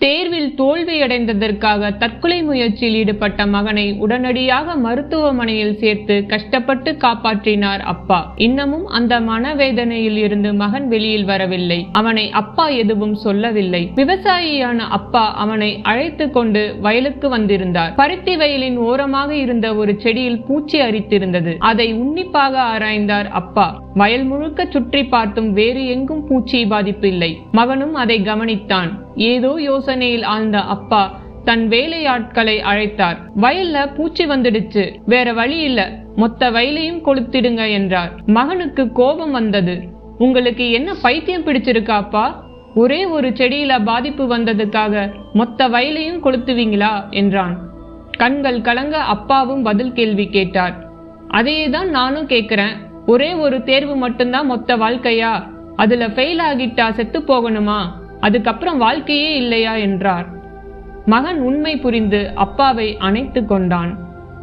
தேர்வில் தோல்வியடைந்ததற்காக தற்கொலை முயற்சியில் ஈடுபட்ட மகனை உடனடியாக மருத்துவமனையில் சேர்த்து கஷ்டப்பட்டு காப்பாற்றினார் அப்பா. இன்னமும் அந்த மனவேதனையில் இருந்து மகன் வெளியில் வரவில்லை. அவனை அப்பா எதுவும் சொல்லவில்லை. விவசாயியான அப்பா அவனை அழைத்து கொண்டு வயலுக்கு வந்திருந்தார். பருத்தி வயலின் ஓரமாக இருந்த ஒரு செடியில் பூச்சி அரித்திருந்தது. அதை உன்னிப்பாக ஆராய்ந்தார் அப்பா. வயல் முழுக்க சுற்றி பார்த்தும் வேறு எங்கும் பூச்சி பாதிப்பு இல்லை. மகனும் அதை கவனித்தான். ஏதோ யோசனையில் ஆழ்ந்த அப்பா தன் வேலையாட்களை அழைத்தார். வயல்ல பூச்சி வந்துடுச்சு, வேற வழி இல்ல, மொத்த வயலையும் கொளுத்திடுங்க என்றார். மகனுக்கு கோபம் வந்தது. உங்களுக்கு என்ன பைத்தியம் பிடிச்சிருக்காப்பா? ஒரே ஒரு செடியில பாதிப்பு வந்ததுக்காக மொத்த வயலையும் கொளுத்துவீங்களா என்றான். கண்கள் கலங்க அப்பாவும் பதில் கேள்வி கேட்டார். அதையேதான் நானும் கேட்கிறேன். ஒரே ஒரு தேர்வு மட்டும்தான் மொத்த வாழ்க்கையா? அதுல ஃபெயில் ஆகிட்டா செத்து போகணுமா? அதுக்கப்புறம் வாழ்க்கையே இல்லையா என்றார். மகன் உண்மை புரிந்து அப்பாவை அணைத்து கொண்டான்.